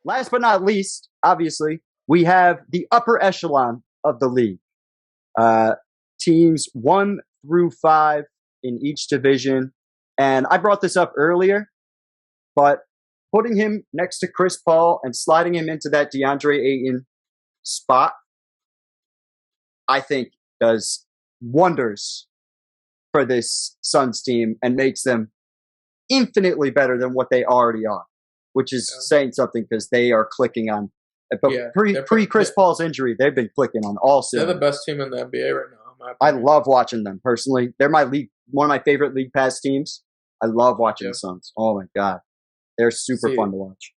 last but not least, obviously, we have the upper echelon of the league. Teams 1 through 5 in each division. And I brought this up earlier, but putting him next to Chris Paul and sliding him into that DeAndre Ayton spot, I think does wonders for this Suns team and makes them infinitely better than what they already are, which is saying something because they are clicking on. But pre Chris Paul's injury, they've been clicking on all cylinders. They're the best team in the NBA right now. I love watching them personally. They're one of my favorite league pass teams. I love watching the Suns. Oh my god, they're super fun to watch.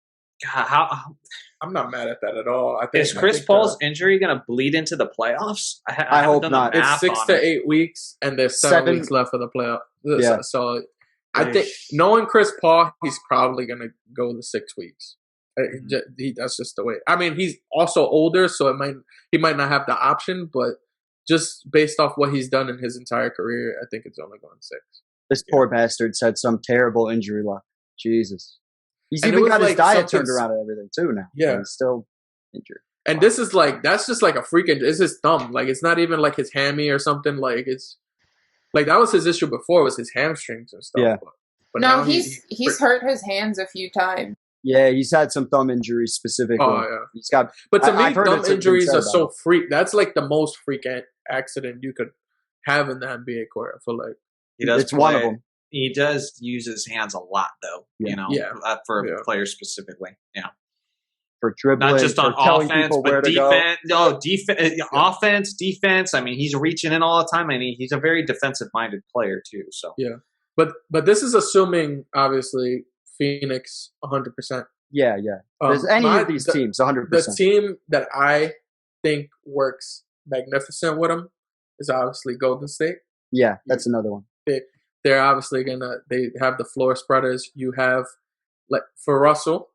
God, I'm not mad at that at all. Is Chris Paul's injury going to bleed into the playoffs? I hope not. It's 6 to 8 weeks, and there's 7 weeks left for the playoff. Yeah. So I think knowing Chris Paul, he's probably going to go the 6 weeks. That's just the way. I mean, he's also older, so he might not have the option, but just based off what he's done in his entire career, I think it's only going 6. This poor bastard's had some terrible injury luck. Jesus. He's even got his diet turned around and everything too now. Yeah. He's still injured. And this is that's just like a freak injury. It's his thumb. Like, it's not even like his hammy or something. Like, it's like that was his issue before, was his hamstrings and stuff. Yeah. But no, he's hurt his hands a few times. Yeah, he's had some thumb injuries specifically. Oh, yeah. He's got. But to me, thumb injuries are so freak. That's like the most freak accident you could have in the NBA court. I feel like it's one of them. He does use his hands a lot, though. For players specifically. Yeah, for dribbling, not just on offense, but defense. No, offense, defense. I mean, he's reaching in all the time. I mean, he's a very defensive-minded player too. So yeah, but this is assuming obviously Phoenix 100%. Yeah. There's any of these teams 100%. The team that I think works magnificent with him is obviously Golden State. Yeah, that's another one. They're obviously they have the floor spreaders. You have, like, for Russell,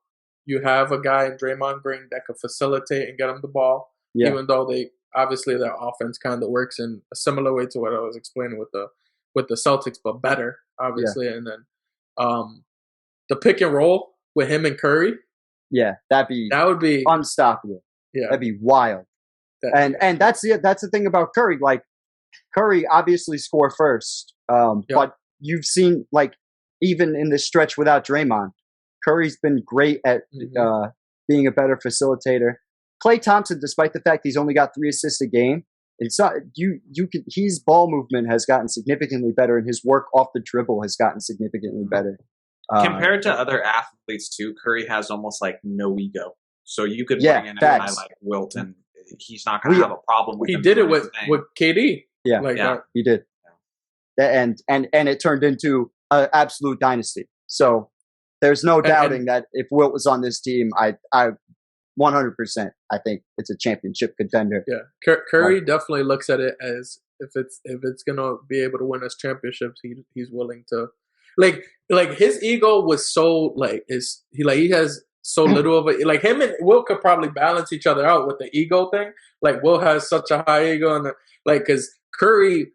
you have a guy in Draymond Green that could facilitate and get him the ball. Yeah. Even though obviously their offense kind of works in a similar way to what I was explaining with the Celtics, but better, obviously. Yeah. And then the pick and roll with him and Curry. Yeah, that would be unstoppable. Yeah, that'd be wild. And that's the thing about Curry. Like, Curry obviously score first, but you've seen, like, even in this stretch without Draymond, Curry's been great at being a better facilitator. Klay Thompson, despite the fact he's only got 3 assists a game, it's not his ball movement has gotten significantly better, and his work off the dribble has gotten significantly better. Compared to other athletes too, Curry has almost like no ego. So you could bring in a guy like Wilt, and he's not going to have a problem with him. He did it with KD. Yeah, he did. And it turned into an absolute dynasty. So there's no doubting that if Wilt was on this team, I 100%, I think it's a championship contender. Yeah, Curry definitely looks at it as if it's gonna be able to win us championships, he's willing to. Like his ego was so he has so little of it. Like, him and Will could probably balance each other out with the ego thing. Like, Will has such a high ego, and because Curry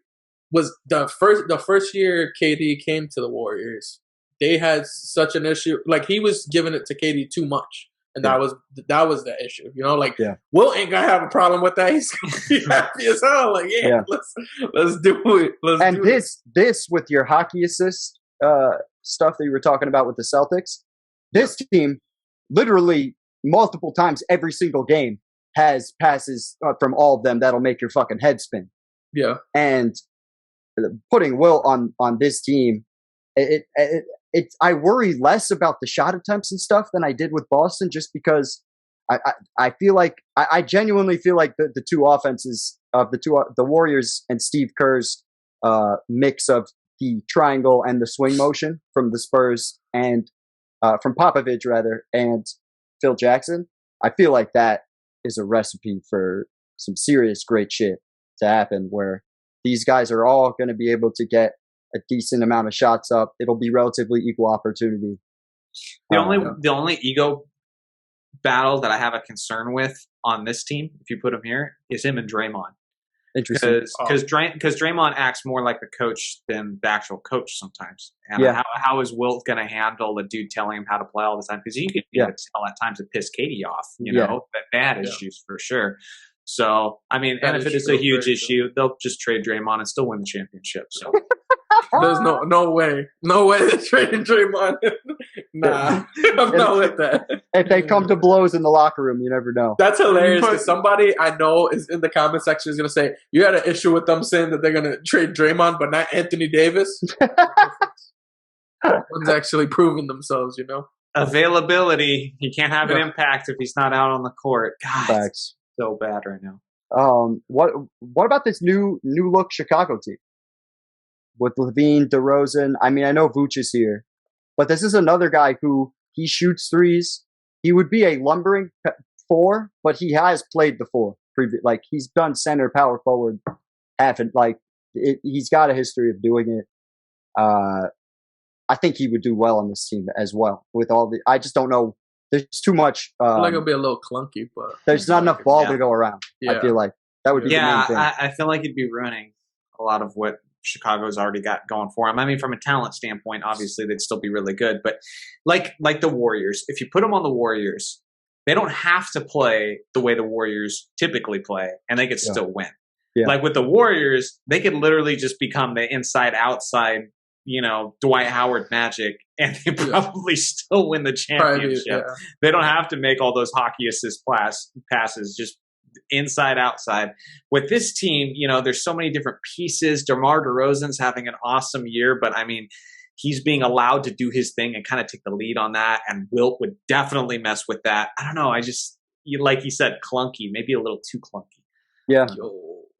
was the first year KD came to the Warriors, they had such an issue. Like, he was giving it to KD too much, and that was the issue. You know, like, Will ain't gonna have a problem with that. He's gonna be happy as hell. Like, let's do it. This with your hockey assist stuff that you were talking about with the Celtics, this team literally multiple times every single game has passes from all of them that'll make your fucking head spin. Yeah. And putting Will on this team, I worry less about the shot attempts and stuff than I did with Boston, just because I feel like I genuinely feel like the two offenses of the Warriors and Steve Kerr's mix of the triangle and the swing motion from the Spurs and from Popovich rather and Phil Jackson, I feel like that is a recipe for some serious great shit to happen, where these guys are all going to be able to get a decent amount of shots up. It'll be relatively equal opportunity. The only ego battle that I have a concern with on this team, if you put him here, is him and Draymond. Interesting. Because Draymond acts more like a coach than the actual coach sometimes. And how is Wilt going to handle a dude telling him how to play all the time? Because you can tell at times it pissed Katie off, you know, that they had issues for sure. So, I mean, and if it is a huge issue, they'll just trade Draymond and still win the championship. So there's no way they're trading Draymond. Nah, I'm not with that. If they come to blows in the locker room, you never know. That's hilarious because somebody I know is in the comment section is going to say, you had an issue with them saying that they're going to trade Draymond, but not Anthony Davis. One's actually proving themselves, you know? Availability. He can't have an impact if he's not out on the court. God, it's so bad right now. What about this new look Chicago team? With Levine, DeRozan. I mean, I know Vooch is here, but this is another guy who he shoots threes. He would be a lumbering 4, but he has played the 4. Like he's done center, power forward, he's got a history of doing it. I think he would do well on this team as well. I just don't know. There's too much. I feel like it'll be a little clunky, but there's not enough ball to go around. I feel like that would be the main thing. I feel like it'd be ruining a lot of what Chicago's already got going for him. I mean, from a talent standpoint, obviously they'd still be really good, but like the Warriors, if you put them on the Warriors, they don't have to play the way the Warriors typically play, and they could still win. Yeah. Like with the Warriors, they could literally just become the inside-outside, you know, Dwight Howard Magic, and they probably still win the championship. They don't have to make all those hockey assist passes, just inside, outside. With this team, you know, there's so many different pieces. DeMar DeRozan's having an awesome year, but I mean, he's being allowed to do his thing and kind of take the lead on that, and Wilt would definitely mess with that. I don't know. Like you said, clunky, maybe a little too clunky. Yeah.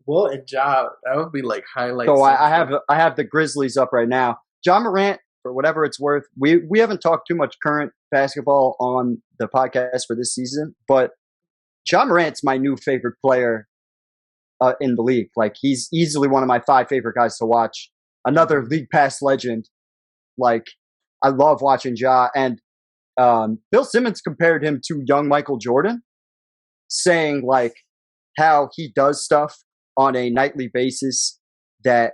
Wilt and Ja, that would be like highlights. So I have the Grizzlies up right now. Ja Morant, for whatever it's worth, we haven't talked too much current basketball on the podcast for this season, but Ja Morant's my new favorite player in the league. Like he's easily one of my 5 favorite guys to watch. Another league pass legend. Like I love watching Ja, and Bill Simmons compared him to young Michael Jordan, saying like how he does stuff on a nightly basis that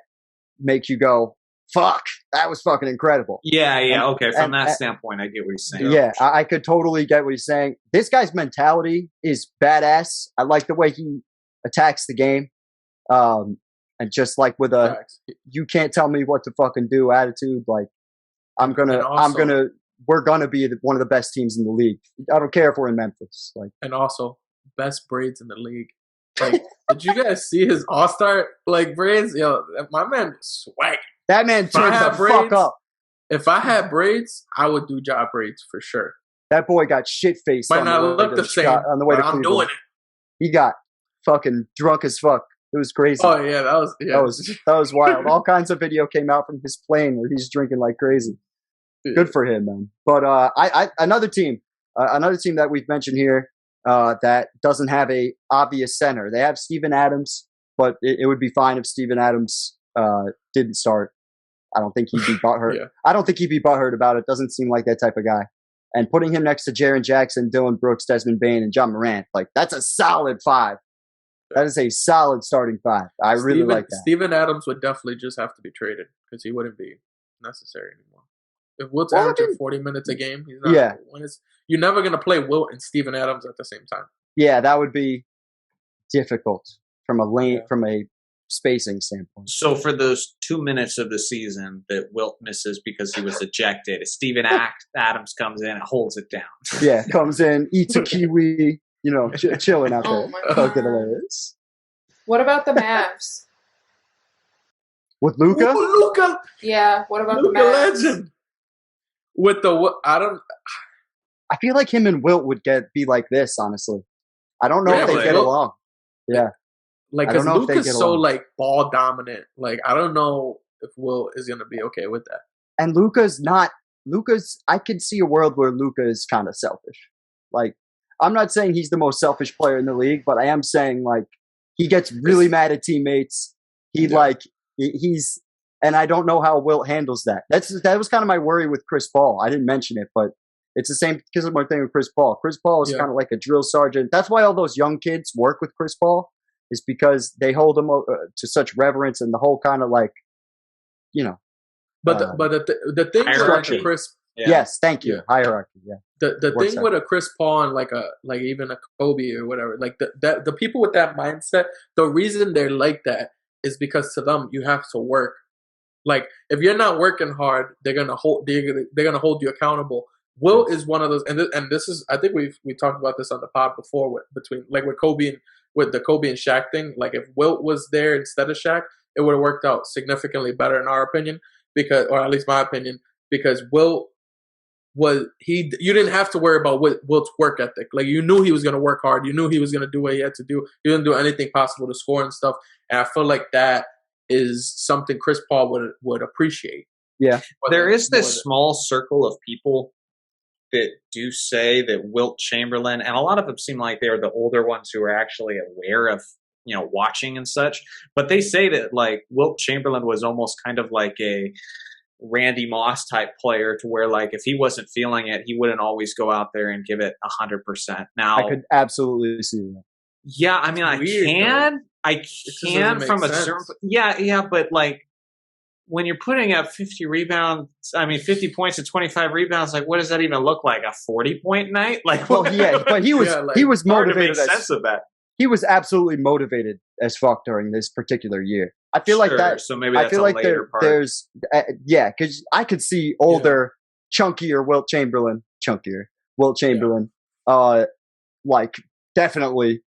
make you go, fuck, that was fucking incredible. Yeah. Okay. From that standpoint, I get what he's saying. Yeah, I could totally get what he's saying. This guy's mentality is badass. I like the way he attacks the game. And just like with you can't tell me what to fucking do attitude. Like we're gonna be one of the best teams in the league. I don't care if we're in Memphis. Like, and also best braids in the league. Like, did you guys see his All-Star like braids? Yo, my man swag. That man turned the fuck up. If I had braids, I would do Ja braids for sure. That boy got shit faced. Might not look the same on the way to Cleveland. I'm doing it. He got fucking drunk as fuck. It was crazy. Oh yeah, that was wild. All kinds of video came out from his plane where he's drinking like crazy. Good for him, man. But another team that we've mentioned here that doesn't have a obvious center. They have Steven Adams, but it would be fine if Steven Adams didn't start. I don't think he'd be butthurt. I don't think he'd be butthurt about it. Doesn't seem like that type of guy. And putting him next to Jaren Jackson, Dillon Brooks, Desmond Bane, and Ja Morant, like that's a solid 5. That is a solid starting 5. I really like that. Steven Adams would definitely just have to be traded because he wouldn't be necessary anymore. If Wilt's averaging 40 minutes a game, he's not. Yeah. You're never going to play Wilt and Steven Adams at the same time. Yeah, that would be difficult from a spacing standpoint. So for those 2 minutes of the season that Wilt misses because he was ejected, Steven Adams comes in and holds it down. Yeah, comes in, eats a kiwi, you know, chilling out there. Fucking hilarious. What about the Mavs? With Luka? Luka. Yeah. What about Luka the Mavs? Legend? With I feel like him and Wilt would be like this. Honestly, I don't know if they get along. Yeah, like because Luka's so like ball dominant. Like I don't know if Wilt is gonna be okay with that. And Luka's not. I could see a world where Luka is kind of selfish. Like I'm not saying he's the most selfish player in the league, but I am saying like he gets really mad at teammates. He's. And I don't know how Wilt handles that. That was kind of my worry with Chris Paul. I didn't mention it, but it's the same similar thing with Chris Paul. Chris Paul is kind of like a drill sergeant. That's why all those young kids work with Chris Paul, is because they hold him to such reverence and the whole kind of like, you know. But the thing with Chris, yes, thank you, hierarchy, The thing with a Chris Paul and like even a Kobe or whatever, like the people with that mindset, the reason they're like that is because to them you have to work. Like if you're not working hard, they're gonna hold you accountable. Wilt is one of those, and this is, I think we talked about this on the pod before with Kobe and with the Kobe and Shaq thing. Like if Wilt was there instead of Shaq, it would have worked out significantly better in our opinion, or at least my opinion, because Wilt you didn't have to worry about Wilt's work ethic. Like you knew he was gonna work hard, you knew he was gonna do what he had to do. He didn't do anything possible to score and stuff. And I feel like that is something Chris Paul would appreciate. Yeah, there is this small circle of people that do say that Wilt Chamberlain, and a lot of them seem like they're the older ones who are actually aware of, watching and such. But they say that like Wilt Chamberlain was almost kind of like a Randy Moss type player, to where like if he wasn't feeling it, he wouldn't always go out there and give it 100%. Now I could absolutely see that. Yeah, I mean, I can from a certain, but like when you're putting up 50 rebounds, 50 points and 25 rebounds, like what does that even look like? A 40-point night? Like, well, yeah, but he was motivated. To make sense of that. He was absolutely motivated as fuck during this particular year. I feel like that. So maybe that's later part. There's, because I could see older, chunkier Wilt Chamberlain, like definitely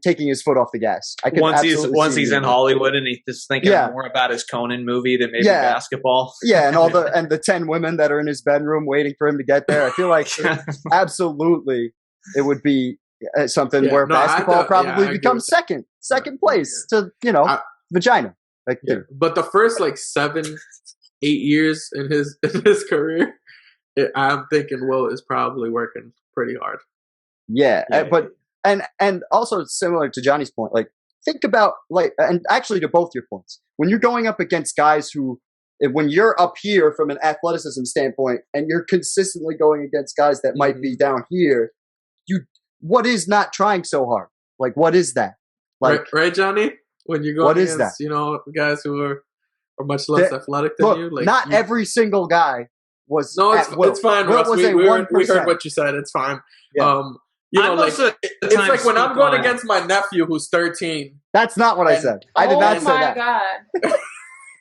taking his foot off the gas. I could once he's in Hollywood and he's just thinking more about his Conan movie than maybe basketball. Yeah, and the 10 women that are in his bedroom waiting for him to get there. I feel like absolutely it would be something where basketball probably becomes second place to vagina. Like, but the first like 7-8 years in his career, I'm thinking Wilt is probably working pretty hard. But and also similar to Johnny's point, like think about and actually to both your points, when you're going up against guys who, when you're up here from an athleticism standpoint and you're consistently going against guys that might be down here, what is not trying so hard? Like what is that? Like right, Johnny? When you're going against, guys who are much less athletic than you, like not every single guy was. No, it's fine, Russ. We heard what you said. It's fine. Yeah. It's like when I'm going against my nephew who's 13. That's not what I said. I did not say that. Oh my God.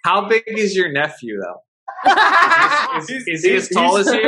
How big is your nephew, though? Is he as tall as you?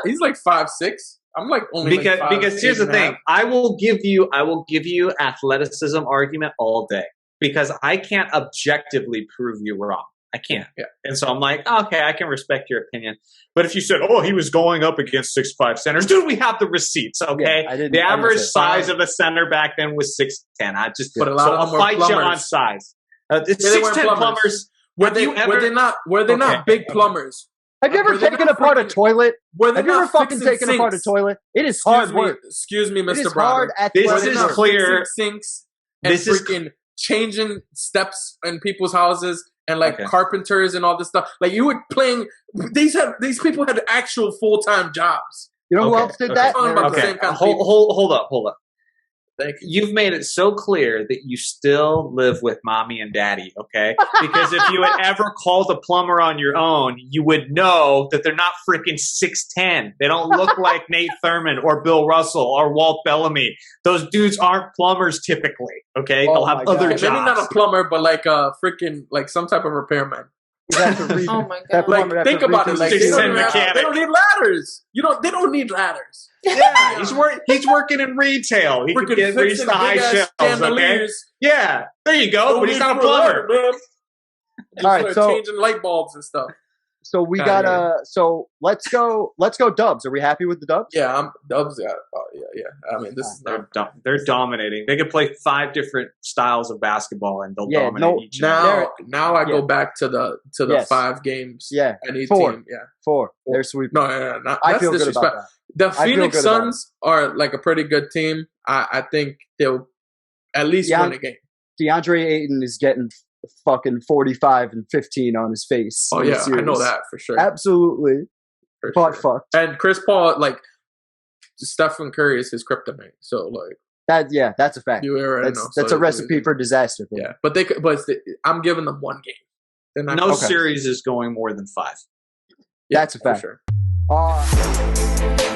He's like 5'6". I'm like only because here's the thing. I will give you athleticism argument all day because I can't objectively prove you wrong. I can't. Yeah. And so I'm like, okay, I can respect your opinion. But if you said, he was going up against 6'5" centers, dude, we have the receipts, okay? Yeah, the average size of a center back then was 6'10". I'll fight you on size. It's 6'10" plumbers. Were they not big plumbers? Have you ever taken apart a toilet? Have you ever fucking taken apart a toilet? It is hard work. Excuse me, Mr. Brown. This is clear. Sinks and freaking changing steps in people's houses and carpenters and all this stuff. Like you were playing. These people had actual full-time jobs. You know who else did that? Hold up. You've made it so clear that you still live with mommy and daddy, okay? Because if you had ever called a plumber on your own, you would know that they're not freaking 6'10". They don't look like Nate Thurmond or Bill Russell or Walt Bellamy. Those dudes aren't plumbers typically, okay? They'll have other jobs. Maybe not a plumber, but like a freaking some type of repairman. Oh my God! Think about it. Like they don't need ladders. They don't need ladders. Yeah, he's working in retail. He can reach the high shelves. Okay? Yeah, there you go. But he's not a plumber. All right, so changing light bulbs and stuff. So we got so let's go Dubs. Are we happy with the Dubs? Yeah, I'm Dubs. Yeah, I mean, this is they're dominating. They could play 5 different styles of basketball and they'll dominate each other. Now I go back to the 5 games. Yeah, any 4. team. Yeah, 4. They're sweeping. No, I feel good about that. The Phoenix Suns are like a pretty good team. I think they'll at least win a game. DeAndre Ayton is getting fucking 45 and 15 on his face. Oh yeah, I know that for sure. Absolutely. Fucked. And Chris Paul, like Stephen Curry is his kryptonite. So like That's a fact. That's a recipe for disaster. Yeah, but I'm giving them 1 game. No series is going more than 5. That's a fact. For sure.